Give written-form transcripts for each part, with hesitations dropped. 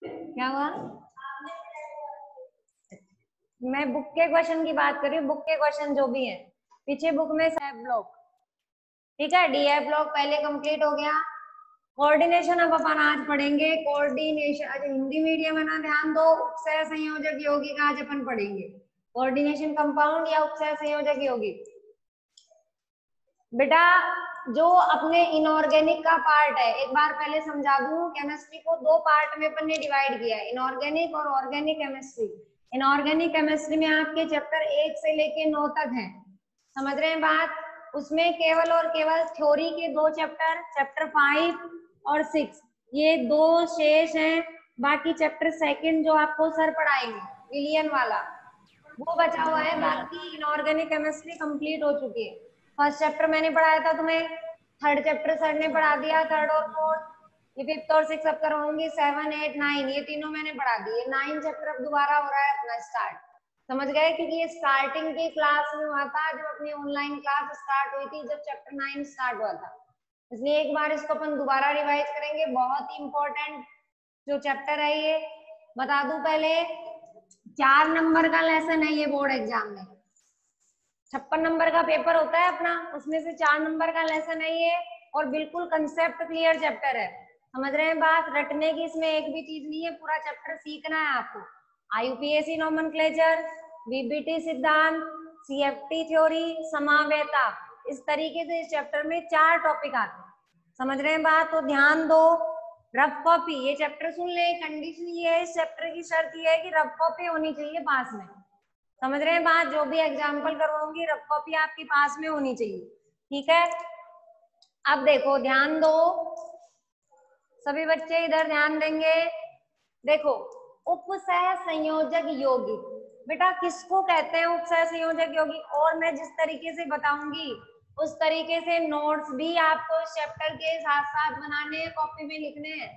क्या हुआ? मैं बुक के क्वेश्चन की बात कर रही हूँ। बुक के क्वेश्चन जो भी हैं पीछे बुक में सब ब्लॉक, ठीक है। डीएफ ब्लॉक पहले कंप्लीट हो गया। कोऑर्डिनेशन अब अपन आज पढ़ेंगे। कोऑर्डिनेशन आज हिंदी मीडियम है ना, ध्यान दो। उपसय संयोजक यौगिक आज अपन पढ़ेंगे। कोऑर्डिनेशन कंपाउंड या उपसय संयोजक यौगिक। बेटा जो अपने इनऑर्गेनिक का पार्ट है, एक बार पहले समझा दूं, केमिस्ट्री को दो पार्ट में अपन ने डिवाइड किया है, इनऑर्गेनिक और ऑर्गेनिक केमिस्ट्री। इनऑर्गेनिक केमिस्ट्री में आपके चैप्टर 1 से लेके 9 तक हैं, समझ रहे हैं बात। उसमें केवल और केवल थ्योरी के दो चैप्टर, चैप्टर 5 और 6, ये दो शेष हैं। बाकी चैप्टर सेकंड जो आपको सर पढ़ाएंगे विलियन वाला, वो बचा हुआ है। बाकी इनऑर्गेनिक केमिस्ट्री कंप्लीट हो चुकी है। फर्स्ट चैप्टर मैंने पढ़ाया था तुम्हें, थर्ड चैप्टर सर ने पढ़ा दिया, थर्ड और फोर्थ। ये फिफ्थ और सिक्स अब करवाऊंगी, 7, 8, 9 ये तीनों मैंने पढ़ा दिए। 9 चैप्टर अब दोबारा हो रहा है अपना स्टार्ट, समझ गए। क्योंकि ये स्टार्टिंग की क्लास में हुआ था जब अपनी ऑनलाइन क्लास स्टार्ट हुई थी, जब चैप्टर 9 स्टार्ट हुआ था, इसलिए एक बार इसको अपन दोबारा रिवाइज करेंगे। बहुत ही इंपॉर्टेंट जो चैप्टर है ये, बता दूं पहले, 4 नंबर का लेसन है ये बोर्ड एग्जाम में। 56 नंबर का पेपर होता है अपना, उसमें से 4 नंबर का लेसन है ये, और बिल्कुल कंसेप्ट क्लियर चैप्टर है, समझ रहे हैं बात। रटने की इसमें एक भी चीज नहीं है, पूरा चैप्टर सीखना है आपको। आईयूपीएसी नोमेनक्लेचर, वीबीटी सिद्धांत, सीएफटी थ्योरी, समावेता, इस तरीके से इस चैप्टर में 4 टॉपिक आते हैं, समझ रहे हैं बात। तो ध्यान दो, रफ कॉपी, ये चैप्टर सुन ले। कंडीशन ये है, इस चैप्टर की शर्त ये है कि रफ कॉपी होनी चाहिए पास में, समझ रहे हैं बात। जो भी एग्जाम्पल करवाऊंगी रफ कॉपी आपके पास में होनी चाहिए, ठीक है। अब देखो, ध्यान दो सभी बच्चे, इधर ध्यान देंगे। देखो, उपसह संयोजक यौगिक, बेटा किसको कहते हैं उपसह संयोजक यौगिक, और मैं जिस तरीके से बताऊंगी उस तरीके से नोट्स भी आपको इस चैप्टर के साथ साथ बनाने हैं, कॉपी में लिखने हैं।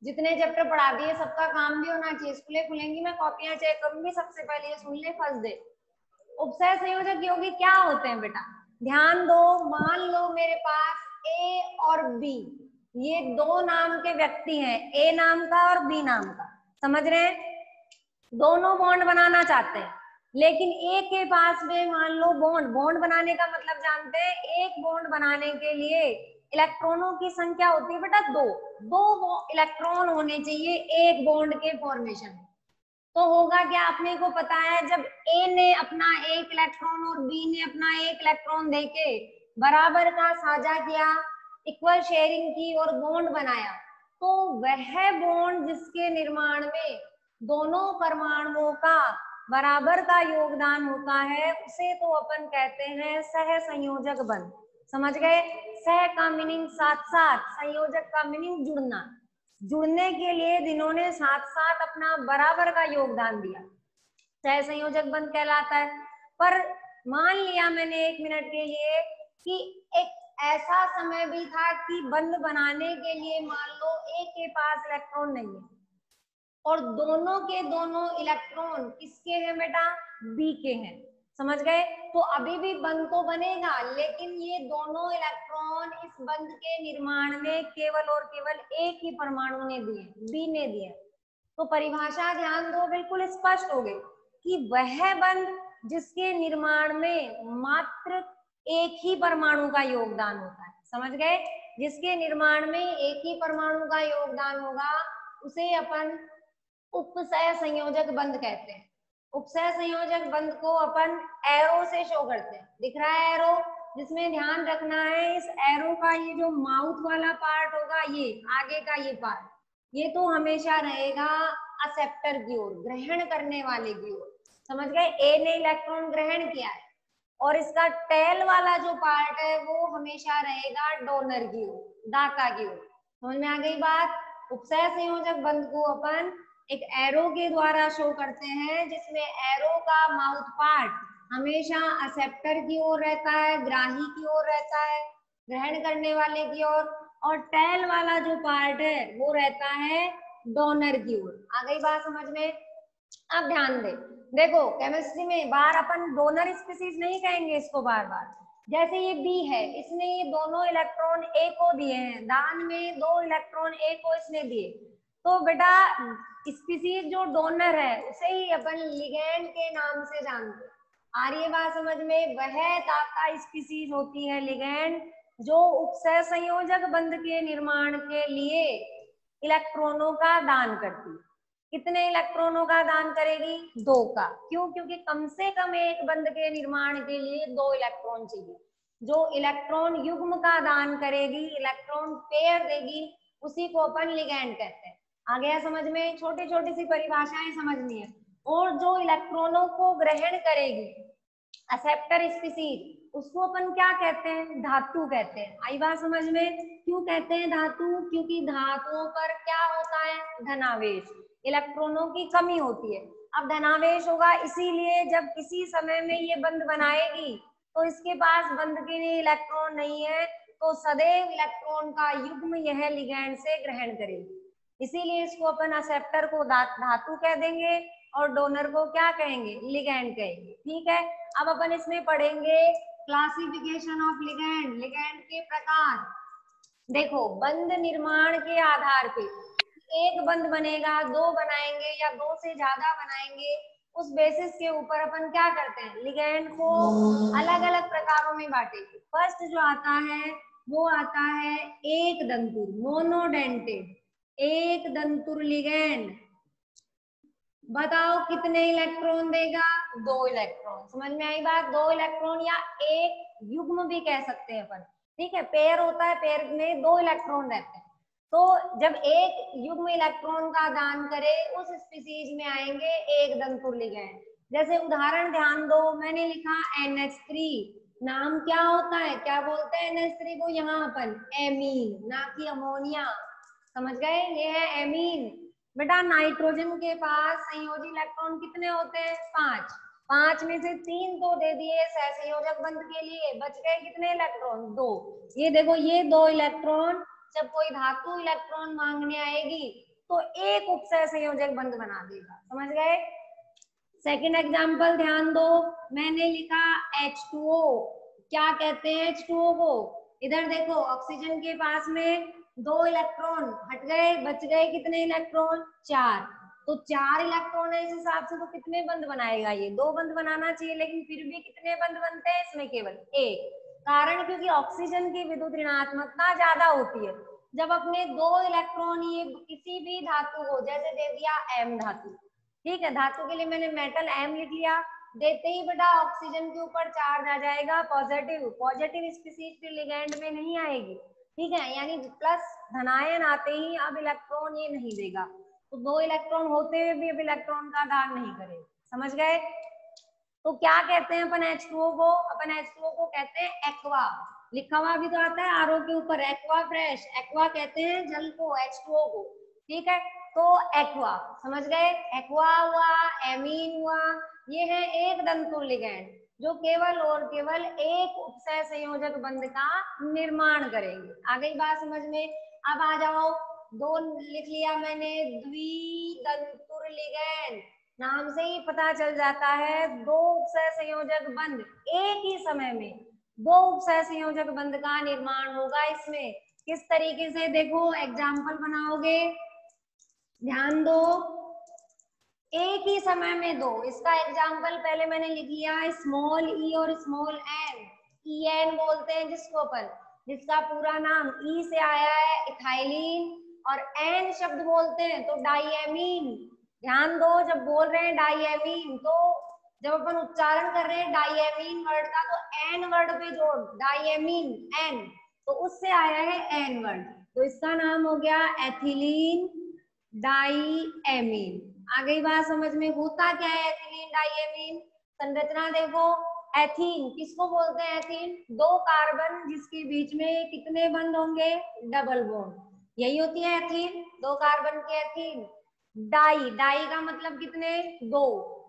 जितने चैप्टर पढ़ा दिए सबका काम भी होना चाहिए। स्कूलें खुलेंगी, मैं कॉपियां चेक करूंगी, सबसे पहले ये सुन ले फर्स्ट डे। उपसय संयोजक यौगिक क्या होते हैं बेटा, ध्यान दो। मान लो मेरे पास ए और बी, ये दो नाम के व्यक्ति हैं, ए नाम का और बी नाम का, समझ रहे हैं। दोनों बॉन्ड बनाना चाहते हैं, लेकिन ए के पास में मान लो बॉन्ड, बॉन्ड बनाने का मतलब जानते हैं, एक बॉन्ड बनाने के लिए इलेक्ट्रॉनों की संख्या होती है बेटा दो, दो इलेक्ट्रॉन होने चाहिए एक बॉन्ड के फॉर्मेशन में। तो होगा क्या, अपने को पता है, जब ए ने अपना एक इलेक्ट्रॉन और बी ने अपना एक इलेक्ट्रॉन देके बराबर का साझा किया, इक्वल शेयरिंग की और बॉन्ड बनाया, तो वह बॉन्ड जिसके निर्माण में दोनों परमाणुओं का बराबर का योगदान होता है, उसे तो अपन कहते हैं सह संयोजक बंध, समझ गए। सह का मीनिंग साथ साथ, संयोजक का मीनिंग जुड़ना, जुड़ने के लिए जिन्होंने साथ साथ अपना बराबर का योगदान दिया, सह संयोजक बंध कहलाता है। पर मान लिया मैंने एक मिनट के लिए कि एक ऐसा समय भी था कि बंध बनाने के लिए मान लो ए के पास इलेक्ट्रॉन नहीं है, और दोनों के दोनों इलेक्ट्रॉन किसके हैं बेटा, बी के हैं, समझ गए। तो अभी भी बंध तो बनेगा, लेकिन ये दोनों इलेक्ट्रॉन इस बंध के निर्माण में केवल और केवल एक ही परमाणु ने दिए, बी ने दिए। तो परिभाषा ध्यान दो, बिल्कुल स्पष्ट हो गई कि वह बंध जिसके निर्माण में मात्र एक ही परमाणु का योगदान होता है, समझ गए। जिसके निर्माण में एक ही परमाणु का योगदान होगा उसे अपन उपसह संयोजक बंध कहते हैं। उपसह संयोजक बंध को अपन एरो से शो करते हैं, दिख रहा है एरो, जिसमें ध्यान रखना है इस एरो का ये जो माउथ वाला पार्ट होगा, ये आगे का ये पार्ट, ये तो हमेशा रहेगा एक्सेप्टर की ओर, ग्रहण करने वाले की ओर, समझ गए। ए ने इलेक्ट्रॉन ग्रहण किया है, और इसका टेल वाला जो पार्ट है वो हमेशा रहेगा डोनर की ओर, दाता की ओर, समझ में आ गई बात। उपसह संयोजक बंध को अपन एक एरो के द्वारा शो करते हैं, जिसमें एरो का माउथ पार्ट हमेशा एक्सेप्टर की ओर रहता है, ग्राही की ओर रहता है, ग्रहण करने वाले की ओर, और टेल वाला जो पार्ट है वो रहता है डोनर की ओर। आ गई बात समझ में। अब ध्यान दे, देखो केमिस्ट्री में बार अपन डोनर स्पीसीज नहीं कहेंगे इसको बार बार। जैसे ये बी है, इसने ये दोनों इलेक्ट्रॉन ए को दिए हैं, दान में 2 इलेक्ट्रॉन ए को इसने दिए, तो बेटा स्पीसीज जो डोनर है उसे ही अपन लिगेंड के नाम से जानते हैं। आ रही है बात समझ में? वह ताका स्पीसीज होती है लिगेंड जो उपसह संयोजक बंध के निर्माण के लिए इलेक्ट्रॉनों का दान करती है। कितने इलेक्ट्रॉनों का दान करेगी? 2 का। क्यों? क्योंकि कम से कम एक बंध के निर्माण के लिए 2 इलेक्ट्रॉन चाहिए। जो इलेक्ट्रॉन युग्म का दान करेगी, इलेक्ट्रॉन पेयर देगी, उसी को अपन लिगेंड कहते हैं। आ गया समझ में? छोटी छोटी सी परिभाषाएं समझनी है। और जो इलेक्ट्रॉनों को ग्रहण करेगी, एक्सेप्टर स्पीसीज, उसको अपन क्या कहते हैं? धातु कहते हैं। आई बात समझ में? क्यों कहते हैं धातु? क्योंकि धातुओं पर क्या होता है? धनावेश, इलेक्ट्रॉनों की कमी होती है। अब धनावेश होगा इसीलिए जब किसी समय में ये बंध बनाएगी तो इसके पास बंध के लिए इलेक्ट्रॉन नहीं है, तो सदैव इलेक्ट्रॉन का युग्म यह लिगेंड से ग्रहण करेगी। इसीलिए इसको अपन एक्सेप्टर को धातु कह देंगे और डोनर को क्या कहेंगे? लिगेंड कहेंगे। ठीक है, अब अपन इसमें पढ़ेंगे क्लासिफिकेशन ऑफ लिगेंड, लिगेंड के प्रकार। देखो, बंध निर्माण के आधार पे एक बंध बनेगा, 2 बनाएंगे या 2 से ज्यादा बनाएंगे, उस बेसिस के ऊपर अपन क्या करते हैं? लिगेंड को अलग अलग प्रकारों में बांटेंगे। फर्स्ट जो आता है वो आता है एक दंतुर, मोनोडेंटेड एक दंतुर लिगेंड। बताओ कितने इलेक्ट्रॉन देगा? 2 इलेक्ट्रॉन। समझ में आई बात? 2 इलेक्ट्रॉन या एक युग्म भी कह सकते हैं अपन। ठीक है, पेयर होता है, पेयर में 2 इलेक्ट्रॉन रहते हैं। तो जब एक युग्म इलेक्ट्रॉन का दान करे उस स्पीसीज में आएंगे एक दंतुर लिगेंड। जैसे उदाहरण ध्यान दो, मैंने लिखा NH3। नाम क्या होता है? क्या बोलते हैं NH3 को? यहाँ अपन एमीन, ना कि अमोनिया। समझ गए? ये है एमीन। बेटा नाइट्रोजन के पास संयोजी इलेक्ट्रॉन कितने होते हैं? 5। 5 में से 3 तो दे दिए सहसंयोजक बंध के लिए, बच गए कितने इलेक्ट्रॉन? 2। ये देखो, ये 2 इलेक्ट्रॉन जब कोई धातु इलेक्ट्रॉन मांगने आएगी तो एक उपसह संयोजक बंध बना देगा। समझ गए? सेकंड एग्जांपल ध्यान दो, मैंने लिखा H2O। क्या कहते हैं H2O को? इधर देखो, ऑक्सीजन के पास में 2 इलेक्ट्रॉन हट गए, बच गए कितने इलेक्ट्रॉन? 4। तो 4 इलेक्ट्रॉन है, इस हिसाब से तो कितने बंध बनाएगा? ये 2 बंध बनाना चाहिए, लेकिन फिर भी कितने बंध बनते हैं इसमें? केवल 1। कारण क्योंकि ऑक्सीजन की विद्युत ऋणात्मकता ज्यादा होती है। जब अपने 2 इलेक्ट्रॉन ये किसी भी धातु को, जैसे दे दिया M धातु, ठीक है, धातु के लिए मैंने मेटल M लिख लिया, देते ही बेटा ऑक्सीजन के ऊपर चार्ज आ जाएगा पॉजिटिव। पॉजिटिव स्पीसीज फिर लिगेंड में नहीं आएगी। ठीक है, यानी प्लस धनायन आते ही अब इलेक्ट्रॉन ये नहीं देगा, तो 2 इलेक्ट्रॉन होते हुए भी अब इलेक्ट्रॉन का दान नहीं करेगा। समझ गए? तो क्या कहते हैं अपन H2O को? अपन H2O को कहते हैं एक्वा। लिखा हुआ भी तो आता है आरओ के ऊपर, एक्वा फ्रेश। एक्वा कहते हैं जल को, H2O को। ठीक है, तो एक्वा। समझ गए? एक्वा हुआ, एमीन हुआ, ये है एक दंतुर लिगेंड जो केवल और केवल एक उपसह संयोजक बंध का निर्माण करेंगे। आ गई बात समझ में? अब आ जाओ, 2 लिख लिया मैंने, द्विदंतुर लिगेंड। नाम से ही पता चल जाता है 2 उपसह संयोजक बंध एक ही समय में 2 उपसह संयोजक बंध का निर्माण होगा। इसमें किस तरीके से? देखो, एग्जाम्पल बनाओगे, ध्यान दो, एक ही समय में 2। इसका एग्जाम्पल पहले मैंने लिख लिया, स्मॉल ई और स्मॉल एन। EN बोलते हैं जिसको अपन, जिसका पूरा नाम ई से आया है इथाइलिन, और एन शब्द बोलते हैं तो डाइएमीन। ध्यान दो, जब बोल रहे हैं डाइएमीन, तो जब अपन उच्चारण कर रहे हैं डाइएमीन वर्ड का, तो एन वर्ड पे जोड़, डाइएमीन एन, तो उससे आया है एन वर्ड, तो इसका नाम हो गया एथिलीन डाइएमीन। आ गई बात समझ में? होता क्या है एथिलीन डाइएमीन? संरचना देखो, एथीन किसको बोलते हैं? एथीन, 2 कार्बन जिसके बीच में कितने बंध होंगे? डबल बॉन्ड, यही होती है एथीन, 2 कार्बन के एथीन। डाई, डाई का मतलब कितने? 2।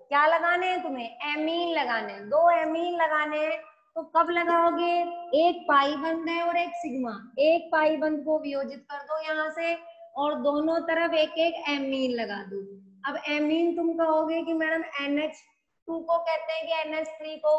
क्या लगाने हैं तुम्हें? एमीन लगाने, 2 एमीन लगाने हैं। तो कब लगाओगे? एक पाई बंध है और एक सिग्मा, एक पाई बंध को वियोजित कर दो यहाँ से और दोनों तरफ एक एक एमीन लगा दो। अब एमीन तुम कहोगे कि मैडम NH2 को कहते हैं कि NH3 को?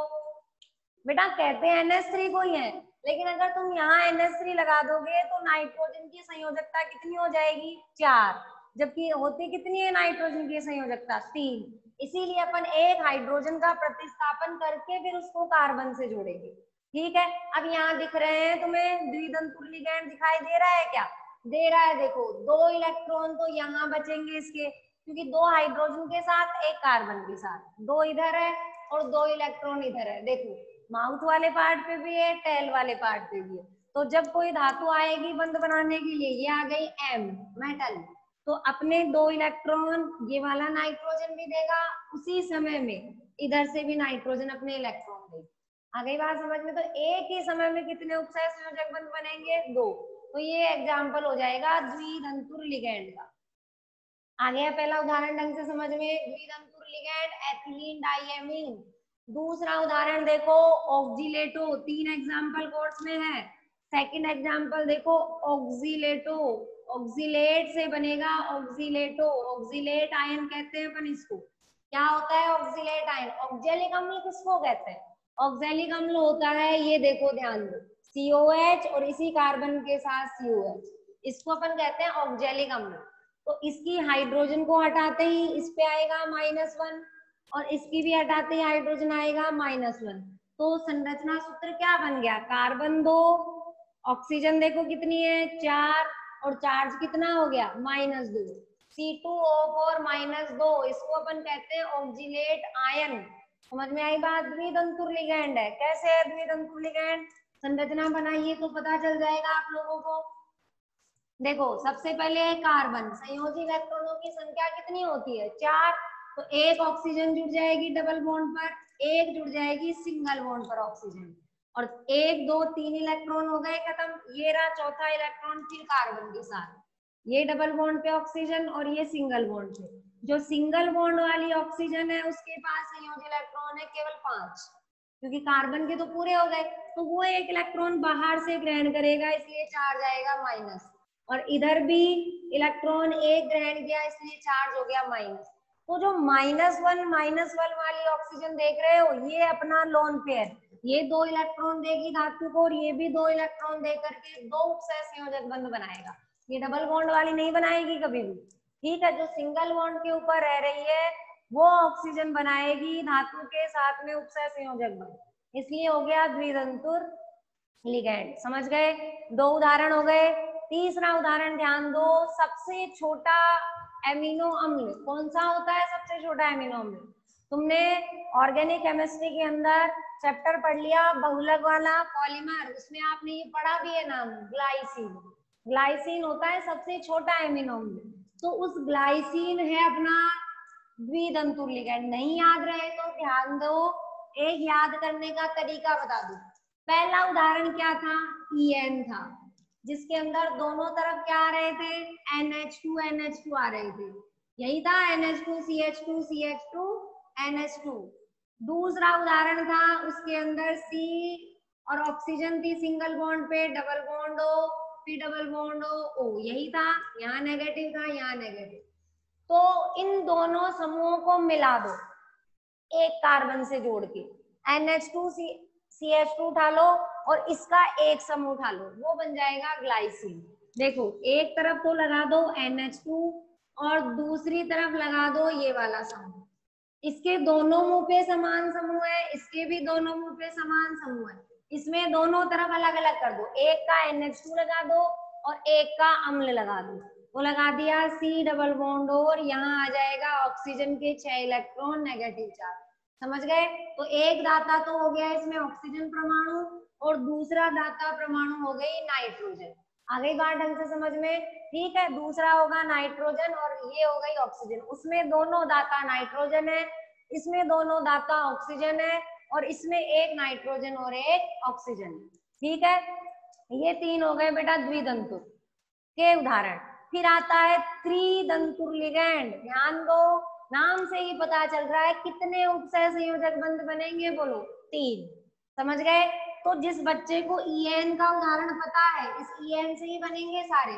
बेटा कहते हैं NH3 को ही है, लेकिन अगर तुम यहाँ NH3 लगा दोगे तो नाइट्रोजन की संयोजकता कितनी हो जाएगी? 4। जबकि होती कितनी है नाइट्रोजन की संयोजकता 3। इसीलिए अपन एक हाइड्रोजन का प्रतिस्थापन करके फिर उसको कार्बन से जोड़ेंगे। ठीक है, अब यहाँ दिख रहे हैं तुम्हें द्वितंतुर लिगैंड दिखाई दे रहा है क्या? दे रहा है। देखो 2 इलेक्ट्रॉन तो यहाँ बचेंगे इसके, क्योंकि 2 हाइड्रोजन के साथ एक कार्बन के साथ, 2 इधर है और 2 इलेक्ट्रॉन इधर है। देखो माउथ वाले पार्ट पे भी है, टेल वाले पार्ट पे भी है। तो जब कोई धातु आएगी बंध बनाने के लिए, ये आ गई एम मेटल, तो अपने 2 इलेक्ट्रॉन ये वाला नाइट्रोजन भी देगा, उसी समय में इधर से भी नाइट्रोजन अपने इलेक्ट्रॉन देगा। आ गई बात समझ में? तो एक ही समय में कितने उपसय संयोजक बंध बनेंगे? 2। तो ये एग्जाम्पल हो जाएगा द्वितंतुर लिगैंड का। आ गया पहला उदाहरण ढंग से समझ में? द्वितंतुर लिगैंड एथिलीन डाइएमीन। दूसरा उदाहरण देखो ऑक्सीलेटो, 3 एग्जाम्पल कोर्स में है। सेकंड एग्जाम्पल देखो ऑक्सीलेटो, ऑक्सीलेट से बनेगा ऑक्सीलेटो, ऑक्सीलेट आयन कहते हैं अपन इसको। क्या होता है ऑक्सीलेट आयन? ऑक्जेलिक अम्ल किसको कहते हैं? ऑक्जेलिक अम्ल होता है, ये देखो ध्यान दो, COH और इसी कार्बन के साथ COH, इसको अपन कहते हैं ऑक्जेलिक अम्ल। तो इसकी हाइड्रोजन को हटाते ही इस पे आएगा -1 और इसकी भी हटाते ही हाइड्रोजन आएगा -1। तो संरचना सूत्र क्या बन गया? कार्बन 2, ऑक्सीजन देखो कितनी है 4, और चार्ज कितना हो गया -2, C2O4 -2, इसको अपन कहते हैं ऑक्सीलेट आयन। समझ में आई बात? द्वितंतुर लिगैंड है। कैसे है द्वितंतुर लिगैंड? संरचना बनाइए तो पता चल जाएगा आप लोगों को। देखो सबसे पहले कार्बन, संयोजी इलेक्ट्रॉनों की संख्या कितनी होती है? 4। तो एक ऑक्सीजन जुड़ जाएगी डबल बॉन्ड पर, एक जुड़ जाएगी सिंगल बॉन्ड पर ऑक्सीजन, और 1 2 3 इलेक्ट्रॉन हो गए खत्म। ये रहा चौथा इलेक्ट्रॉन फिर कार्बन के साथ, ये डबल बॉन्ड पे ऑक्सीजन और ये सिंगल बॉन्ड पे। जो सिंगल बॉन्ड वाली ऑक्सीजन है उसके पास संयोजी इलेक्ट्रॉन है केवल 5, क्योंकि कार्बन के तो पूरे हो गए, तो वो एक इलेक्ट्रॉन बाहर से ग्रहण करेगा, इसलिए चार्ज आएगा माइनस, और इधर भी इलेक्ट्रॉन एक ग्रहण किया इसलिए चार्ज हो गया माइनस। तो जो -1 वाली ऑक्सीजन देख रहे हो, ये अपना लोन पेयर, ये 2 इलेक्ट्रॉन देगी धातु को और ये भी 2 इलेक्ट्रॉन दे करके 2 उपसय संयोजक बंध बनाएगा। ये डबल बॉन्ड वाली नहीं बनाएगी कभी भी। ठीक है, जो सिंगल बॉन्ड के ऊपर रह रही है वो ऑक्सीजन बनाएगी धातु के साथ में उपसय संयोजक बंध, इसलिए हो गया द्वितंतुर लिगैंड। समझ गए? 2 उदाहरण हो गए। तीसरा उदाहरण ध्यान दो, सबसे छोटा एमिनो अम्ल कौन सा होता है? सबसे छोटा एमिनो अम्ल तुमने ऑर्गेनिक केमिस्ट्री के अंदर चैप्टर पढ़ लिया बहुलक वाला पॉलीमर, उसमें आपने ये पढ़ा भी है नाम, ग्लाइसिन। ग्लाइसिन होता है सबसे छोटा एमिनो अम्ल। तो उस ग्लाइसिन है अपना द्वितंतुर लिगैंड। नहीं याद रहे तो ध्यान दो, एक याद करने का तरीका बता दो। पहला उदाहरण क्या था? EN था, जिसके अंदर दोनों तरफ क्या आ रहे थे? NH2 NH2 आ रहे थे, यही था NH2 CH2 CH2 NH2। दूसरा उदाहरण था, उसके अंदर C और ऑक्सीजन थी सिंगल बॉन्ड पे, डबल बॉन्ड O, फिर डबल बॉन्ड O, यही था, यहाँ नेगेटिव था यहाँ नेगेटिव। तो इन दोनों समूहों को मिला दो एक कार्बन से जोड़ के, NH2 CH2 उठा लो और इसका एक समूह उठा लो, वो बन जाएगा ग्लाइसिन। देखो एक तरफ तो लगा दो NH2 और दूसरी तरफ लगा दो ये वाला समूह, इसके दोनों मुंह पे समान समूह है, इसके भी दोनों मुंह पे समान समूह है, इसमें दोनों तरफ अलग अलग कर दो, एक का NH2 लगा दो और एक का अम्ल लगा दो, वो लगा दिया C डबल बॉन्ड और यहाँ आ जाएगा ऑक्सीजन के 6 इलेक्ट्रॉन नेगेटिव चार्ज। समझ गए? तो एक दाता तो हो गया इसमें ऑक्सीजन परमाणु और दूसरा दाता परमाणु हो गई नाइट्रोजन। आ गई बात ढंग से समझ में? ठीक है, दूसरा होगा नाइट्रोजन और ये हो गई ऑक्सीजन, उसमें दोनों दाता नाइट्रोजन है, इसमें दोनों दाता ऑक्सीजन है, और इसमें एक नाइट्रोजन और एक ऑक्सीजन है। ठीक है, ये 3 हो गए बेटा द्वितंतुर के उदाहरण। फिर आता है त्रितंतुर लिगैंड। ध्यान दो, नाम से ही पता चल रहा है कितने उपसय संयोजक बंध बनेंगे, बोलो 3। समझ गए? तो जिस बच्चे को EN का उदाहरण पता है, इस EN से ही बनेंगे सारे,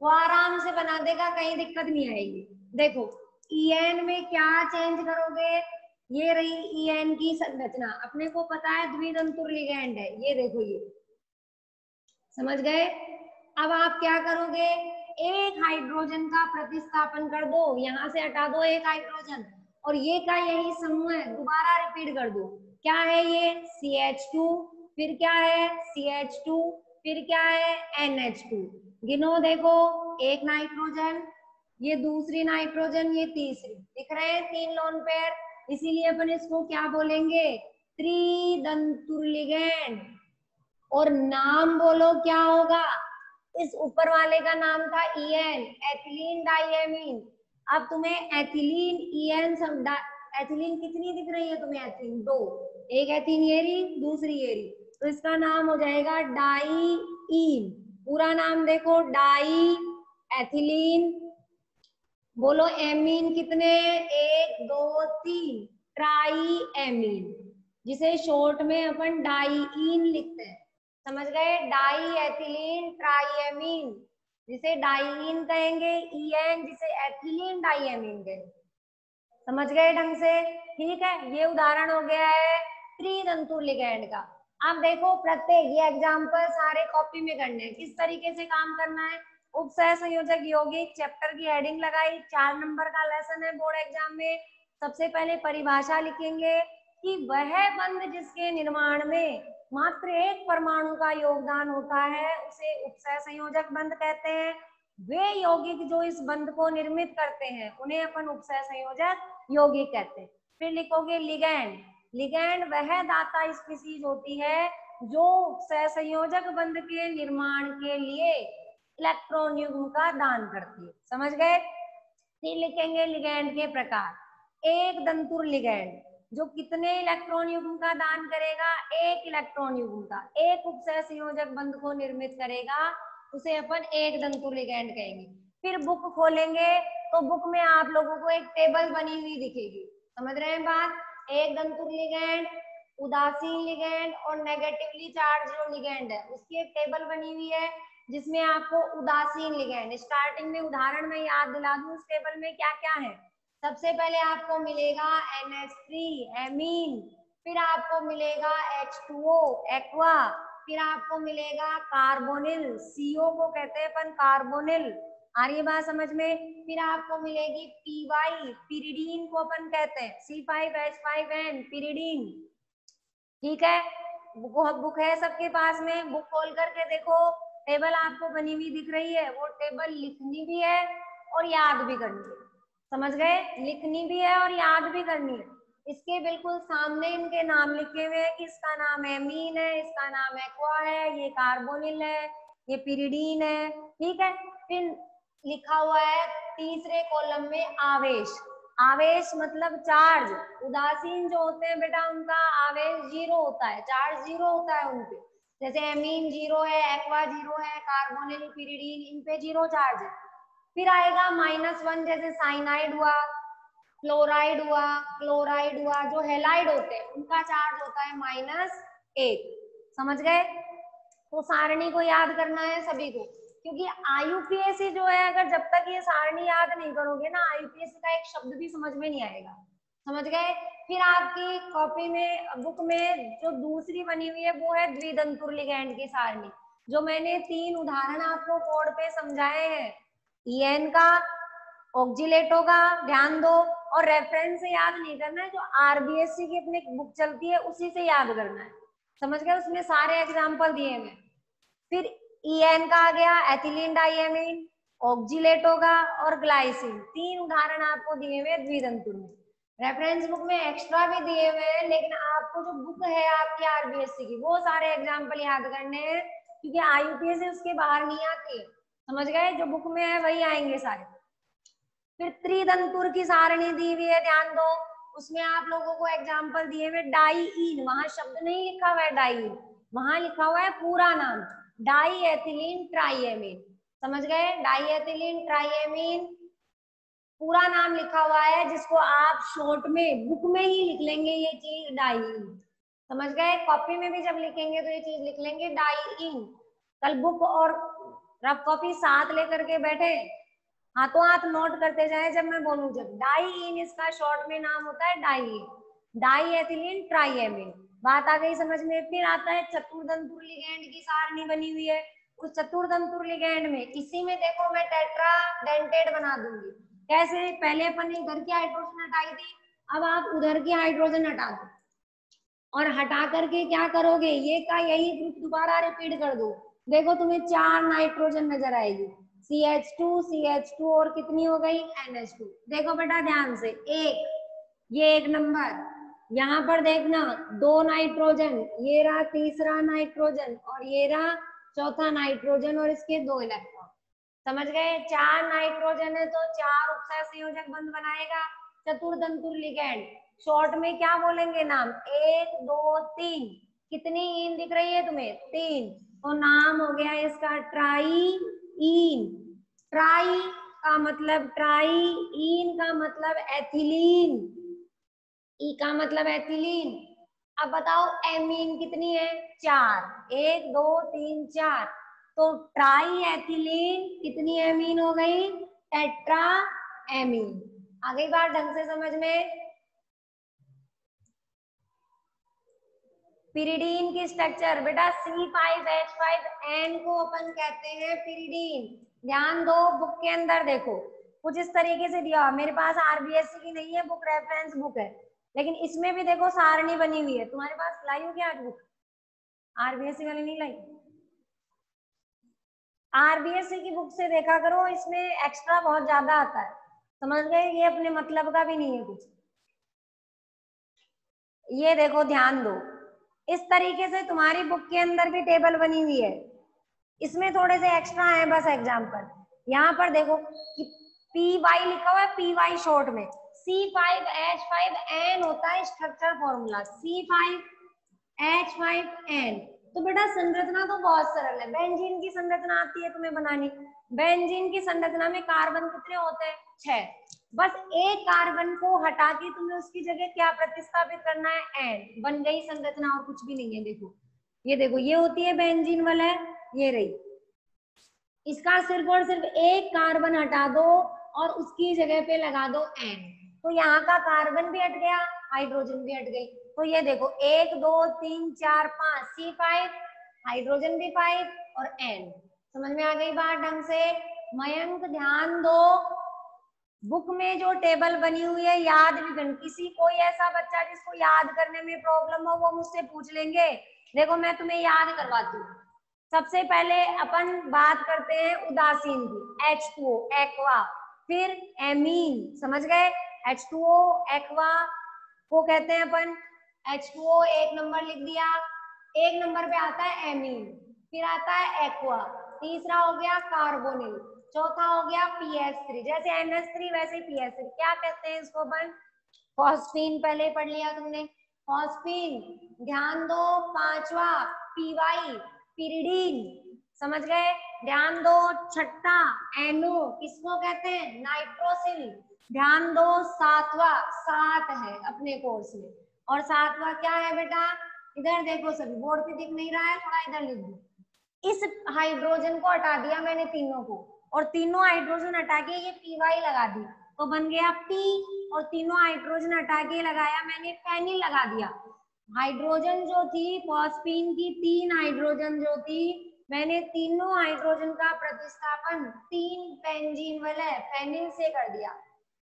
वो आराम से बना देगा, कहीं दिक्कत नहीं आएगी। देखो EN में क्या चेंज करोगे, ये रही EN की संरचना, अपने को पता है द्वितंतुर लिगैंड है, ये देखो ये। समझ गए? अब आप क्या करोगे, एक हाइड्रोजन का प्रतिस्थापन कर दो, यहाँ से हटा दो एक हाइड्रोजन और ये का यही समूह है, दोबारा रिपीट कर दो। क्या है ये? CH2, फिर क्या है? CH2, फिर क्या है? NH2। गिनो देखो, एक नाइट्रोजन, ये दूसरी नाइट्रोजन, ये तीसरी, दिख रहे हैं 3 लोन पेयर, इसीलिए अपन इसको क्या बोलेंगे? त्रिदंतुर लिगैंड। और नाम बोलो क्या होगा? इस ऊपर वाले का नाम था EN, एथिलीन डाइएमीन। अब तुम्हें एथिलीन EN सब एथिलीन कितनी दिख रही है तुम्हें? एथिलीन 2, एक एथिलीन ये रही, दूसरी ये रही, तो इसका नाम हो जाएगा डाईईन। पूरा नाम देखो, डाई एथिलीन, बोलो एमीन कितने? 1 2 3, ट्राई एमीन, जिसे शॉर्ट में अपन डाईईन लिखते हैं। समझ गए? डाई एथिलीन ट्राईएमीन, जिसे डाईईन कहेंगे, EN जिसे एथिलीन डाईएमीन कहेंगे। समझ गए ढंग से? ठीक है, ये उदाहरण हो गया है त्रिदंतुर लिगैंड का। अब देखो प्रत्येक, ये एग्जाम्पल सारे कॉपी में करने हैं, किस तरीके से काम करना है। उपसह संयोजक यौगिक चैप्टर की हेडिंग लगाई, 4 नंबर का लेसन है बोर्ड एग्जाम में। सबसे पहले परिभाषा लिखेंगे कि वह बंध जिसके निर्माण में मात्र एक परमाणु का योगदान होता है उसे उपसह संयोजक बंध कहते हैं। वे यौगिक जो इस बंध को निर्मित करते हैं उन्हें अपन उपसह संयोजक यौगिक कहते हैं। फिर लिखोगे लिगैंड, लिगैंड वह दाता स्पीसीज होती है जो उपसह संयोजक बंध के निर्माण के लिए इलेक्ट्रॉन युग्म का दान करती है। समझ गए? फिर लिखेंगे लिगैंड के प्रकार, एक दंतुर लिगैंड जो कितने इलेक्ट्रॉन युग्म का दान करेगा? एक इलेक्ट्रॉन युग्म का। एक उपसह संयोजक बंध को निर्मित करेगा उसे अपन एक दंतुर लिगैंड कहेंगे। फिर बुक खोलेंगे तो बुक में आप लोगों को एक टेबल बनी हुई दिखेगी। समझ रहे हैं बात? एक दंतुर लिगैंड, उदासीन लिगैंड और नेगेटिवली चार्ज जो लिगैंड है उसकी एक टेबल बनी हुई है, जिसमें आपको उदासीन लिगैंड, स्टार्टिंग में उदाहरण में याद दिला दूं इस टेबल में क्या क्या है। सबसे पहले आपको मिलेगा NH3 एमीन, फिर आपको मिलेगा H2O एक्वा, फिर आपको मिलेगा कार्बोनिल, CO को कहते हैं अपन कार्बोनिल, आ रही है बात समझ में। फिर आपको मिलेगी PY, पिरिडीन को अपन कहते हैं, C5H5N पिरिडीन। ठीक है, बुक है सबके पास में, बुक खोल करके देखो, टेबल आपको बनी हुई दिख रही है, वो टेबल लिखनी भी है और याद भी करनी है। समझ गए? लिखनी भी है और याद भी करनी है। इसके बिल्कुल सामने इनके नाम लिखे हुए हैं कि इसका नाम एमीन है, इसका नाम एक्वा है, ये कार्बोनिल है, ये पिरिडीन है। ठीक है, फिर लिखा हुआ है तीसरे कॉलम में आवेश, आवेश मतलब चार्ज। उदासीन जो होते हैं बेटा उनका आवेश 0 होता है, चार्ज 0 होता है उनपे, जैसे एमीन 0 है, एक्वा 0 है, कार्बोनिल पिरिडीन इन पे 0 चार्ज है। फिर आएगा -1, जैसे साइनाइड हुआ, फ्लोराइड हुआ, क्लोराइड हुआ, जो हेलाइड होते हैं उनका चार्ज होता है -1। समझ गए? तो सारणी को याद करना है सभी को, क्योंकि IUPAC जो है अगर जब तक ये सारणी याद नहीं करोगे ना IUPAC का एक शब्द भी समझ में नहीं आएगा। समझ गए? फिर आपकी कॉपी में, बुक में जो दूसरी बनी हुई है वो है द्विदंतुर लिगैंड की सारणी, जो मैंने 3 उदाहरण आपको बोर्ड पे समझाए हैं। EN का, ऑक्जिलेटो का ध्यान दो, और रेफरेंस से याद नहीं करना है, जो RBSC की अपनी बुक चलती है उसी से याद करना है। समझ गए? उसमें सारे एग्जाम्पल दिए हुए। फिर EN का आ गया, एथिलीन डाइएमीन, ऑक्जिलेटो का और ग्लाइसिन, 3 उदाहरण आपको दिए हुए द्विदंतुर में। रेफरेंस बुक में एक्स्ट्रा भी दिए हुए हैं, लेकिन आपको जो बुक है आपकी RBSC की वो सारे एग्जाम्पल याद करने हैं, क्योंकि IUPAC उसके बाहर नहीं आती है। समझ गए? जो बुक में है वही आएंगे सारे। फिर त्रिदंतुर की सारणी दी हुई है, ध्यान दो, उसमें आप लोगों को एग्जाम्पल दिए हुए डाईईन, वहां शब्द नहीं लिखा हुआ है डाईईन, वहां लिखा हुआ है पूरा नाम, डाई एथिलीन ट्राईएमीन। समझ गए? डाई एथिलीन ट्राईएमीन पूरा नाम लिखा हुआ है, जिसको आप शॉर्ट में बुक में ही लिख लेंगे ये चीज डाईईन। समझ गए? कॉपी में भी जब लिखेंगे तो ये चीज लिख लेंगे डाईईन। कल बुक और रफ कॉपी साथ लेकर के बैठे, हाथों हाथ नोट करते जाए जब मैं बोलूं, जब डाईईन इसका शॉर्ट में नाम होता है डाईईन, डाई एथिलीन ट्राईएमीन। बात आ गई समझ में? फिर आता है चतुर्दंतुर लिगैंड की सारणी बनी हुई है, उस चतुर्दंतुर लिगैंड में, इसी में देखो मैं टेट्रा डेंटेट बना दूंगी। कैसे? पहले अपन ने इधर की हाइड्रोजन हटाई थी, अब आप उधर की हाइड्रोजन हटा दो और हटा करके क्या करोगे, ये का यही ग्रुप दोबारा रिपीट कर दो। देखो तुम्हें 4 नाइट्रोजन नजर आएगी, CH2 CH2 और कितनी हो गई, NH2। देखो बेटा ध्यान से, ये 1 नंबर, यहाँ पर देखना 2 नाइट्रोजन, ये रहा तीसरा नाइट्रोजन और ये रहा चौथा नाइट्रोजन और इसके 2 इलेक्ट्रॉन। समझ गए? 4 नाइट्रोजन है तो 4 उपसहसंयोजक बंध बनाएगा चतुर्दंतुर लिगैंड। शॉर्ट में क्या बोलेंगे नाम, 1 2 3। कितनी इन दिख रही है तुम्हें, 3, तो नाम हो गया इसका ट्राईइन। ट्राई का मतलब ट्राई, इन का मतलब एथिलीन, ई का मतलब एथिलीन। अब बताओ एमीन कितनी है, 4, 1 2 3 4, तो ट्राई एथिलीन कितनी एमीन हो गई, टेट्रा एमीन। आ गई बात ढंग से समझ में? पिरिडीन की स्ट्रक्चर बेटा C5H5N को अपन कहते हैं पिरिडीन। ध्यान दो, बुक के अंदर देखो कुछ इस तरीके से दिया। मेरे पास RBSC की नहीं है बुक, रेफरेंस बुक है, लेकिन इसमें भी देखो सारणी बनी हुई है। तुम्हारे पास लाई हो क्या आज बुक? RBSC वाली नहीं लाई? RBSC की बुक से देखा करो, इसमें एक्स्ट्रा बहुत ज्यादा आता है। समझ गए? ये अपने मतलब का भी नहीं है कुछ। ये देखो ध्यान दो, इस तरीके से तुम्हारी बुक के अंदर भी टेबल बनी हुई है, इसमें थोड़े से एक्स्ट्रा है बस एग्जाम्पल। यहाँ पर देखो कि PY लिखा हुआ है, PY शॉर्ट में C5H5N होता है स्ट्रक्चर फॉर्मूला, C5H5N। तो बेटा संरचना तो बहुत सरल है, बेंजीन की संरचना आती है तुम्हें बनानी। बेंजीन की संरचना में कार्बन कितने होते हैं, 6। बस एक कार्बन को हटा के तुम्हें उसकी जगह क्या प्रतिस्थापित करना है, एन, बन गई संरचना और कुछ भी नहीं है। देखो ये देखो, ये होती है बेंजीन वाला, ये रही। इसका सिर्फ और सिर्फ एक कार्बन हटा दो और उसकी जगह पे लगा दो एन, तो यहाँ का कार्बन भी हट गया, हाइड्रोजन भी हट गई। तो ये देखो 1 2 3 4 5, C5, हाइड्रोजन भी 5 और N। समझ में आ गई बात ढंग से? मयंक ध्यान दो, बुक में जो टेबल बनी हुई है याद भी करना। किसी कोई ऐसा बच्चा जिसको याद करने में प्रॉब्लम हो वो मुझसे पूछ लेंगे। देखो मैं तुम्हें याद करवाती हूँ। सबसे पहले अपन बात करते हैं उदासीन की, H2O एक्वा, फिर एमीन। समझ गए? H2O एक्वा को कहते हैं अपन, H2O 1 नंबर लिख दिया। 1 नंबर पे आता है एमीन, फिर आता है एक्वा, तीसरा हो गया कार्बोनिल, चौथा हो गया PS3। जैसे NH3 वैसे PS3। क्या कहते हैं इसको अपन, फॉस्फीन। पहले पढ़ लिया तुमने फॉस्फीन। ध्यान दो, पांचवा PY, पिरिडीन। समझ गए? ध्यान दो, छठा NO, किसको कहते हैं, नाइट्रोसिल। ध्यान दो, सातवा, 7 है अपने कोर्स में, और सातवा क्या है बेटा, इधर देखो सभी, बोर्ड पे दिख नहीं रहा है, थोड़ा इधर लिख दो। इस हाइड्रोजन को हटा दिया मैंने तीनों को, और तीनों हाइड्रोजन हटा के ये PY लगा दी, तो बन गया P, और तीनों हाइड्रोजन हटा के लगाया मैंने फेनिल लगा दिया। हाइड्रोजन जो थी फॉस्फीन की, 3 हाइड्रोजन जो थी, मैंने तीनों हाइड्रोजन का प्रतिस्थापन 3 बेंजीन वाले फेनिल से कर दिया,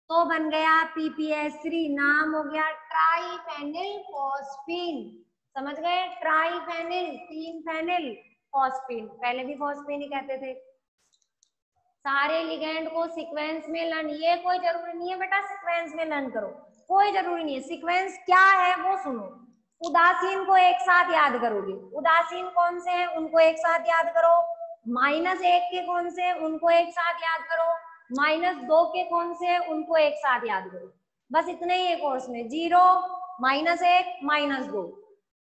तो बन गया PPS3। नाम हो गया ट्राईफेनिल फॉस्फीन। समझ गए? ट्राईफेनिल, 3 फेनिल फॉस्फीन। पहले भी फॉस्फीन ही कहते थे। सारे लिगेंड को सीक्वेंस में लर्न, ये कोई जरूरी नहीं है बेटा सीक्वेंस में लर्न करो, कोई जरूरी नहीं है। सीक्वेंस क्या है वो सुनो। उदासीन को एक साथ याद करोगे, उदासीन कौन से हैं उनको एक साथ याद करो, -1 के कौन से हैं उनको एक साथ याद करो, -2 के कौन से हैं उनको एक साथ याद करो। बस इतने ही है कोर्स में, 0, -1, -2,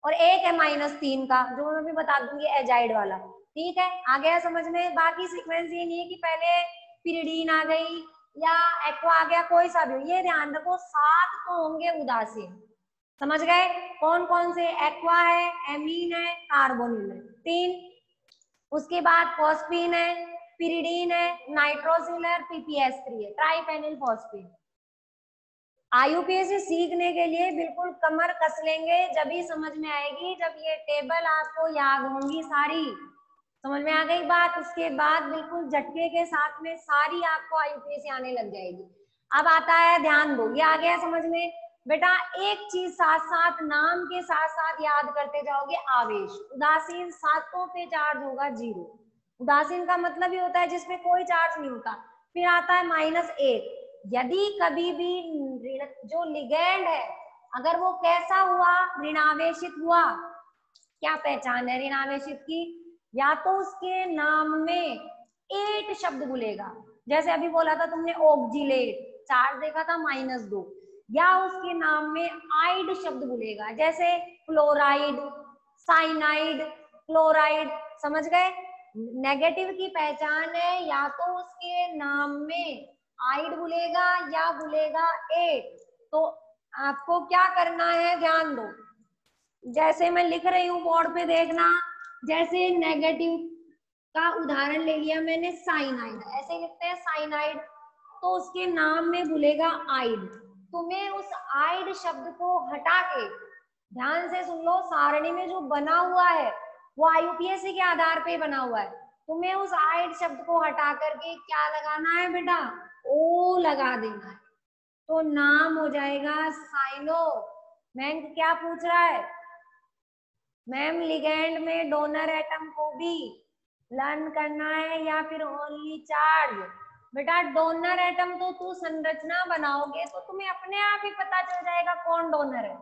और एक है -3 का, जो मैं भी बता दूंगी एजाइड वाला। ठीक है, आ गया समझ में? बाकी सीक्वेंस ये नहीं है कि पहले पिरिडीन आ गई या एक्वा आ गया, कोई सा भी, ये ध्यान रखो 7 तो होंगे उदासीन। समझ गए? कौन कौन से, एक्वा है, एमीन है, कार्बोनिल है, 3। उसके बाद फॉस्फीन है, पिरिडीन है, नाइट्रोसिल है, PPS3 है, ट्राईफेनिल फॉस्फीन। IUPAC सीखने के लिए बिल्कुल कमर कस लेंगे, जब ही समझ में आएगी जब ये टेबल आपको याद होंगी सारी। समझ में आ गई बात। इसके बाद बिल्कुल झटके के साथ में सारी आपको आईयूपीएसी आने लग जाएगी। अब आता है, ध्यान दो, ये आ गया समझ में बेटा। एक चीज साथ साथ नाम के साथ साथ याद करते जाओगे, आवेश। उदासीन सातों पे चार्ज होगा 0। उदासीन का मतलब ही होता है जिसमें कोई चार्ज नहीं होता। फिर आता है -1। यदि कभी भी जो लिगैंड है अगर वो कैसा हुआ, ऋणावेशित हुआ, क्या पहचान है ऋणावेशित की? या तो उसके नाम में 8 शब्द बोलेगा, जैसे अभी बोला था तुमने ऑक्जिलेट, चार्ज देखा था -2। या उसके नाम में आइड शब्द बोलेगा, जैसे क्लोराइड, साइनाइड, क्लोराइड। समझ गए? नेगेटिव की पहचान है या तो उसके नाम में आइड बोलेगा या बोलेगा 8। तो आपको क्या करना है, ध्यान दो। जैसे मैं लिख रही हूँ बोर्ड पे देखना, जैसे नेगेटिव का उदाहरण ले लिया मैंने, साइनाइड, ऐसे लिखते हैं साइनाइड, तो उसके नाम में भूलेगा आइड। तुम्हें उस आइड शब्द को हटा के, ध्यान से सुन लो, सारणी में जो बना हुआ है वो आईयूपीएसी के आधार पे बना हुआ है। तुम्हें उस आइड शब्द को हटा करके क्या लगाना है बेटा, ओ लगा देना है, तो नाम हो जाएगा साइनो। मैम क्या पूछ रहा है? मैम लिगेंड में डोनर एटम को भी लर्न करना है या फिर ओनली चार्ज? बेटा डोनर एटम तो तू संरचना बनाओगे तो तुम्हें अपने आप ही पता चल जाएगा कौन डोनर है।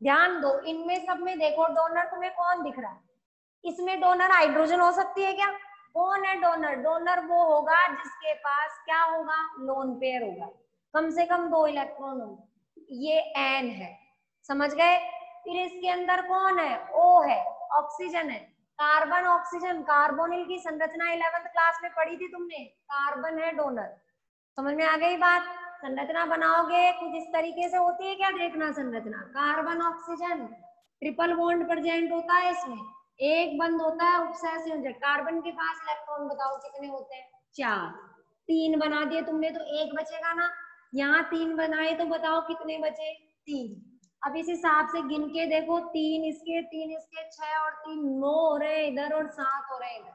ध्यान दो, इनमें सब में देखो डोनर तुम्हें कौन दिख रहा है? इसमें डोनर हाइड्रोजन हो सकती है क्या? कौन है डोनर? डोनर वो होगा जिसके पास क्या होगा, लोन पेयर होगा, कम से कम 2 इलेक्ट्रॉन होंगे, ये एन है। समझ गए? फिर इसके अंदर कौन है, ओ है, ऑक्सीजन है, कार्बन ऑक्सीजन, कार्बोनिल की संरचना 11th क्लास में पढ़ी थी तुमने, कार्बन है डोनर। समझ में आ गई बात? संरचना बनाओगे कुछ इस तरीके से होती है क्या, देखना संरचना, carbon oxygen, triple bond present होता है इसमें, एक बंद होता है उपसय संयोजक। कार्बन के पास इलेक्ट्रॉन बताओ कितने होते हैं, 4। 3 बना दिए तुमने तो 1 बचेगा ना, यहाँ 3 बनाए तो बताओ कितने बचे, 3। अब इस हिसाब से गिन के देखो, 3 इसके 6 और 3 9 हो रहे इधर और 7 हो रहे इधर।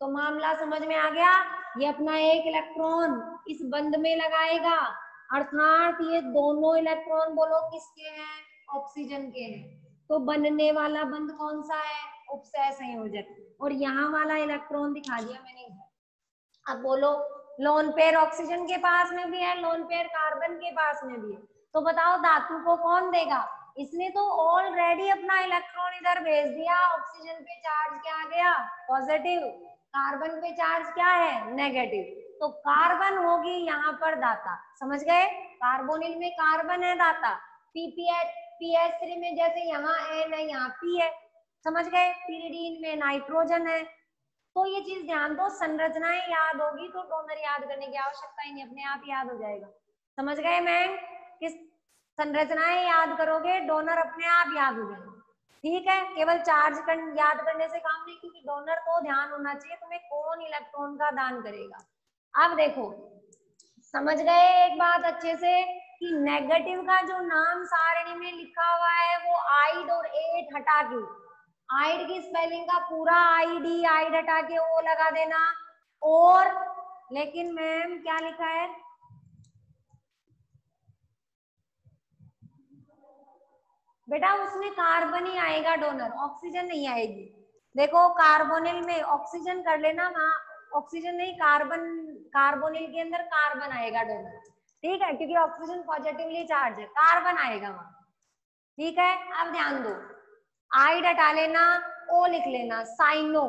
तो मामला समझ में आ गया? ये अपना 1 इलेक्ट्रॉन इस बंद में लगाएगा, अर्थात ये दोनों इलेक्ट्रॉन बोलो किसके हैं, ऑक्सीजन के हैं। तो बनने वाला बंद कौन सा है, उपसय संयोजक। और यहाँ वाला इलेक्ट्रॉन दिखा दिया मैंने इधर। अब बोलो लोन पेयर ऑक्सीजन के पास में भी है, लोन पेयर कार्बन के पास में भी है, तो बताओ धातु को कौन देगा? इसने तो ऑलरेडी अपना इलेक्ट्रॉन इधर भेज दिया, ऑक्सीजन पे चार्ज क्या आ गया, पॉजिटिव, कार्बन पे चार्ज क्या है, नेगेटिव, तो कार्बन होगी यहाँ पर दाता। समझ गए? कार्बोनिल में कार्बन है दाता, पीएच3 में जैसे यहाँ एन है यहाँ पी है। समझ गए? पिरिडीन में नाइट्रोजन है। तो ये चीज ध्यान दो, संरचनाएं याद होगी तो डोनर याद करने की आवश्यकता ही नहीं, अपने आप याद हो जाएगा। समझ गए मैम? किस संरचनाएं याद करोगे डोनर अपने आप याद हो जाएगा। ठीक है, केवल चार्ज याद करने से काम नहीं, क्योंकि डोनर को ध्यान होना चाहिए तुम्हें कौन इलेक्ट्रॉन का दान करेगा। अब देखो, समझ गए एक बात अच्छे से कि नेगेटिव का जो नाम सारणी में लिखा हुआ है वो आइड और 8 हटा के, आइड की स्पेलिंग का पूरा आईडी, आइड हटा के ओ लगा देना। और लेकिन मैम क्या लिखा है, बेटा उसमें कार्बन ही आएगा डोनर, ऑक्सीजन नहीं आएगी। देखो कार्बोनिल में ऑक्सीजन कर लेना, वहां ऑक्सीजन नहीं, कार्बन, कार्बोनिल के अंदर कार्बन आएगा डोनर। ठीक है, क्योंकि ऑक्सीजन पॉजिटिवली चार्ज है, कार्बन आएगा वहां। ठीक है, अब ध्यान दो, आइड हटा लेना, ओ लिख लेना, साइनो।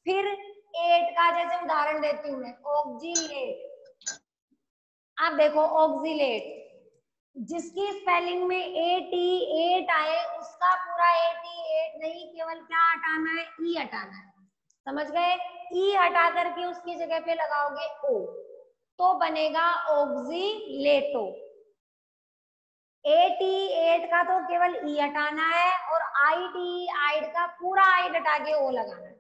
फिर 8 का जैसे उदाहरण देती हूँ मैं, ऑक्जिलेट। अब देखो ऑक्जिलेट, जिसकी स्पेलिंग में 88 आए उसका पूरा 88 नहीं, केवल क्या हटाना है, ई हटाना है। समझ गए? ई हटा करके उसकी जगह पे लगाओगे ओ, तो बनेगा ऑक्जिलेटो। 88 का तो केवल ई हटाना है, और आईडी, आइड का पूरा आइड हटा के ओ लगाना है।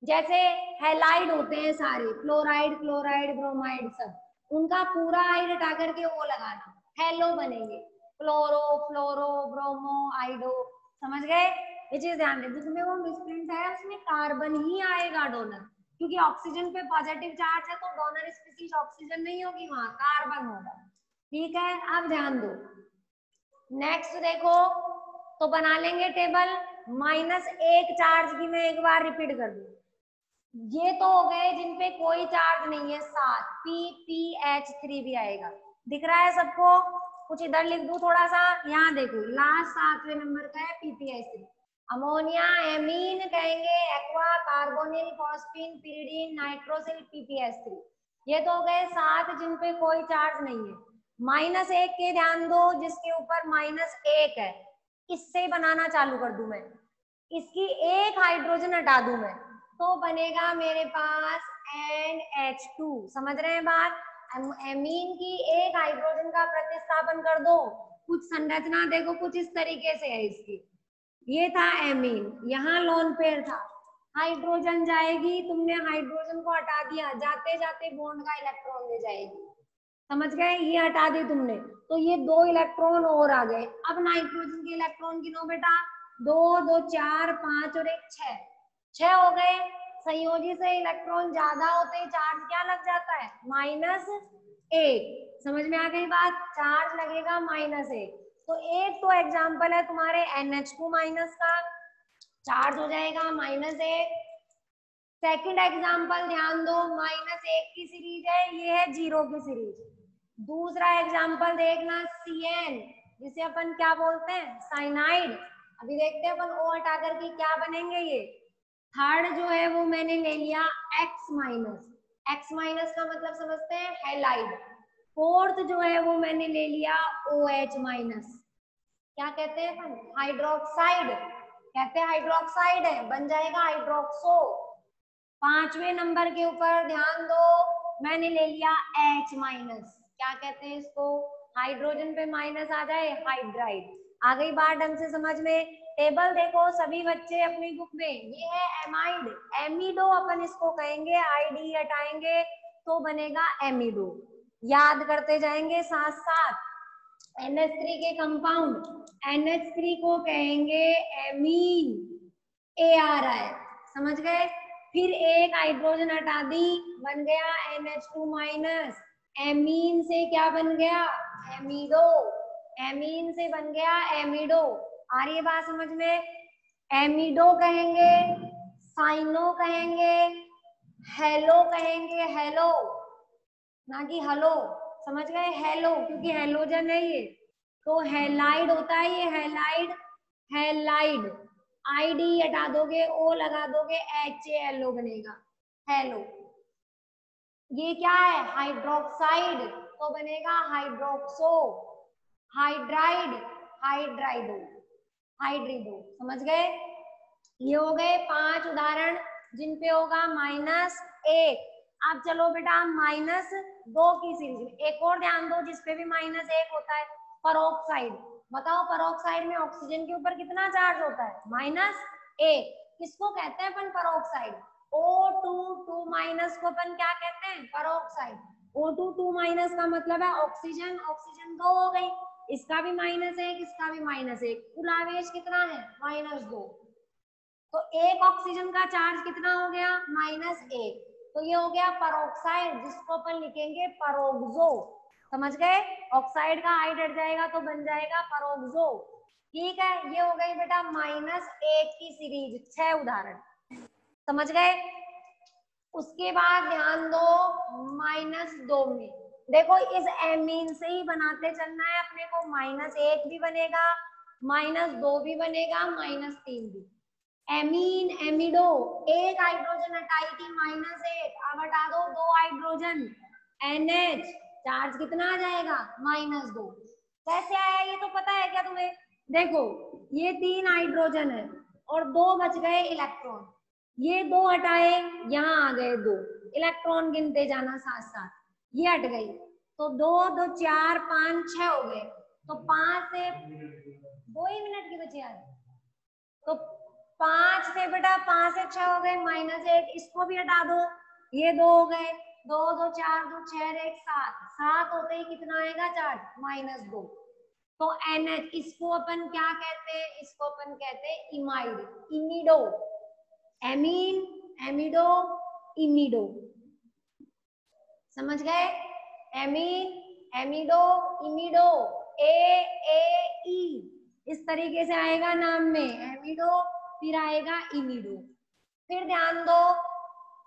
जैसे हैलाइड होते हैं सारे, क्लोराइड, क्लोराइड, ब्रोमाइड, सब उनका पूरा आइड हटा करके ओ लगाना, हेलो बनेंगे, फ्लोरो, फ्लोरो, ब्रोमो, आइडो। समझ गए? ये चीज ध्यान रहे, जिसमें वो मिसप्रिंट है उसमें कार्बन ही आएगा डोनर, क्योंकि ऑक्सीजन पे पॉजिटिव चार्ज है तो डोनर स्पीसीज ऑक्सीजन नहीं होगी, वहां कार्बन होगा। ठीक है, अब ध्यान दो। नेक्स्ट देखो, तो बना लेंगे टेबल। -1 चार्ज की मैं एक बार रिपीट कर दूं, ये तो हो गए जिनपे कोई चार्ज नहीं है, 7 PPH3 भी आएगा, दिख रहा है सबको? कुछ इधर लिख दूं थोड़ा सा, यहाँ देखो लास्ट 7वें नंबर का है PPH3। अमोनिया, एमीन कहेंगे, aqua, carbonyl, phosphine, pyridine, nitrosyl, PPH3। ये तो हो गए 7 जिनपे कोई चार्ज नहीं है। -1 के ध्यान दो, जिसके ऊपर -1 है, इससे बनाना चालू कर दूं मैं, इसकी एक हाइड्रोजन हटा दूं मैं, तो बनेगा मेरे पास NH2। समझ रहे हैं बात? एमीन की एक हाइड्रोजन का प्रतिस्थापन कर दो, कुछ संरचना देखो कुछ इस तरीके से है इसकी। ये था एमीन, यहाँ लोन पेयर था, हाइड्रोजन जाएगी, तुमने हाइड्रोजन को हटा दिया, जाते जाते बॉन्ड का इलेक्ट्रॉन ले जाएगी। समझ गए? ये हटा दी तुमने, तो ये 2 इलेक्ट्रॉन और आ गए। अब नाइट्रोजन के इलेक्ट्रॉन गिनो बेटा, 2 2 4 5 और 1 6 हो गए। संयोजी से इलेक्ट्रॉन ज्यादा होते ही चार्ज क्या लग जाता है? -1। समझ में आ गई बात? चार्ज लगेगा -1। तो एक तो एग्जाम्पल है तुम्हारे NH2 माइनस का, चार्ज हो जाएगा -1। सेकंड एग्जाम्पल ध्यान दो, -1 की सीरीज है, ये है 0 की सीरीज। दूसरा एग्जाम्पल देखना, CN, जिसे अपन क्या बोलते हैं? साइनाइड। अभी देखते हैं अपन O हटा करके क्या बनेंगे ये। थर्ड जो है वो मैंने ले लिया X माइनस, X माइनस का मतलब समझते हैं? हैलाइड। फोर्थ जो है वो मैंने ले लिया OH माइनस, क्या कहते हैं अपन? हाइड्रोक्साइड कहते हैं, हाइड्रोक्साइड है, बन जाएगा हाइड्रोक्सो। 5वें नंबर के ऊपर ध्यान दो, मैंने ले लिया H माइनस, क्या कहते हैं इसको? हाइड्रोजन पे माइनस आ जाए, हाइड्राइड। आ गई बात ढंग से समझ में? टेबल देखो सभी बच्चे अपनी बुक में, ये है एमाइड, एमिडो अपन इसको कहेंगे, आईडी हटाएंगे तो बनेगा एमिडो। याद करते जाएंगे साथ साथ। NH3 के कंपाउंड, NH3 को कहेंगे एमीन, AR है, समझ गए? फिर एक हाइड्रोजन हटा दी, बन गया NH2 माइनस, एमीन से क्या बन गया? एमिडो, एमीन से बन गया एमिडो। आ रही है बात समझ में? एमिडो कहेंगे, साइनो कहेंगे, हेलो कहेंगे, हेलो ना कि हेलो, समझ गए? हेलो क्योंकि हेलोजन है ये, तो हेलाइड होता है ये, हेलाइड, हेलाइड। आईडी हटा दोगे, ओ लगा दोगे, HALO बनेगा, हेलो। ये क्या है? हाइड्रोक्साइड, तो बनेगा हाइड्रोक्सो, हाइड्राइड, हाइड्राइडो, हाइड्रिडो। समझ गए? ये हो गए 5 उदाहरण जिनपे होगा -1। अब चलो बेटा -2 की सीरीज में एक और ध्यान दो, जिसपे भी -1 होता है, परोक्साइड। बताओ परोक्साइड में ऑक्सीजन के ऊपर कितना चार्ज होता है? -1। किसको कहते हैं अपन? परोक्साइड। O2 माइनस को अपन क्या कहते हैं? परोक्साइड। O2 का मतलब है ऑक्सीजन, ऑक्सीजन 2 हो गई, इसका भी -1, इसका भी -1, कुल आवेश कितना है? -2। तो एक ऑक्सीजन का चार्ज कितना हो गया? -1। तो ये हो गया परोक्साइड, जिसको अपन लिखेंगे परोक्सो। समझ गए? ऑक्साइड का हाइड हट जाएगा तो बन जाएगा परोक्सो। ठीक है, ये हो गई बेटा -1 की सीरीज, 6 उदाहरण। समझ गए? उसके बाद ध्यान दो -2 में, देखो इस एमीन से ही बनाते चलना है अपने को, -1 भी बनेगा, -2 भी बनेगा, -3 भी। एमीन, एमिडो, एक हाइड्रोजन हटाई थी -1, अब हटा दो 2 हाइड्रोजन, NH, चार्ज कितना आ जाएगा? -2। कैसे आया ये तो पता है क्या तुम्हें? देखो ये 3 हाइड्रोजन है और 2 बच गए इलेक्ट्रॉन, ये 2 हटाए, यहाँ आ गए 2 इलेक्ट्रॉन, गिनते जाना साथ साथ, ये हट गई, तो 2 2 4 5 6 हो गए, तो 5 से 2 ही मिनट की बची यार, तो 5 से बेटा 5 से 6 हो गए, -1, इसको भी हटा दो, ये 2 हो गए, 2 2 4 2 6 1 7, 7 होते ही कितना आएगा? चार्ज? -2। तो NH, इसको अपन क्या कहते हैं? इसको अपन कहते हैं इमाइड, इमिडो, एमीन, एमिडो, इमिडो। समझ गए? एमीन, एमिडो, इमिडो, ए इस तरीके से आएगा नाम में, एमिडो, फिर आएगा इमिडो। फिर ध्यान दो,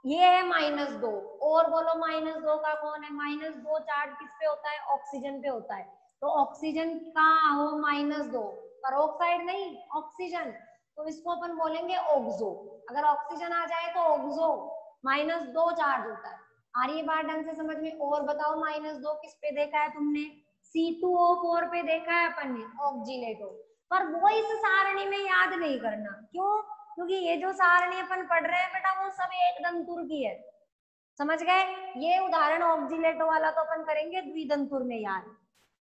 ये है -2, और बोलो -2 का कौन है? -2 चार्ज किस पे होता है? ऑक्सीजन पे होता है। तो ऑक्सीजन का हो -2, पेरोक्साइड नहीं, ऑक्सीजन, तो इसको अपन बोलेंगे ऑक्सो। अगर ऑक्सीजन आ जाए तो ऑक्सो, -2 चार्ज होता है। आ रही है बात ढंग से समझ में? और बताओ -2 किस पे देखा है तुमने? C2O4 पे देखा है अपन ने, ऑक्सीलेटो। पर वो इस सारणी में याद नहीं करना। क्यों? क्योंकि ये जो सारणी अपन पढ़ रहे हैं बेटा, वो सब एक दंतुर की है। समझ गए? ये उदाहरण ऑक्सीलेटो वाला तो अपन करेंगे द्विदंतुर में याद।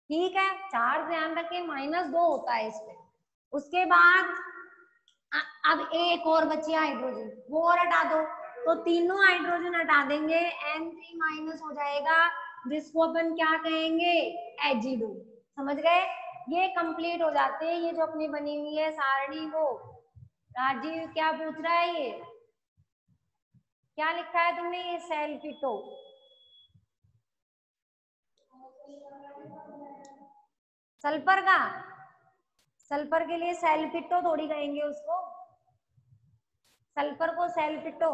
ठीक है, चार्ज ध्यान रखें -2 होता है इसमें। उसके बाद अब एक और बची हाइड्रोजन, वो और हटा दो, तो तीनों हाइड्रोजन हटा देंगे, N3- हो जाएगा, जिसको अपन क्या कहेंगे? एजिडो। समझ गए? ये कंप्लीट हो जाते हैं ये जो अपनी बनी हुई है सारणी। वो राजीव क्या पूछ रहा है? ये क्या लिखा है तुमने? ये सल्फिटो, सल्फर का, सल्फर के लिए सल्फिटो थोड़ी कहेंगे उसको, सल्फर को सल्फिटो,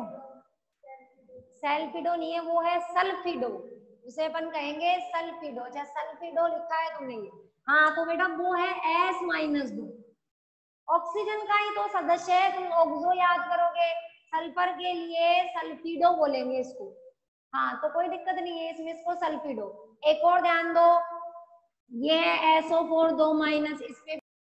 सल्फिडो नहीं है, वो है सल्फिडो, उसे अपन कहेंगे सल्फिडो। अच्छा सल्फिडो लिखा है तुमने ये, हाँ तो बेटा वो है S-2। ऑक्सीजन का ही तो सदस्य है, तुम ऑक्सो याद करोगे, सल्फर के लिए सल्फिडो बोलेंगे इसको। हाँ तो कोई दिक्कत नहीं है इसमें, इसको सल्फिडो। एक और ध्यान दो, ये है SO4 2- इस पे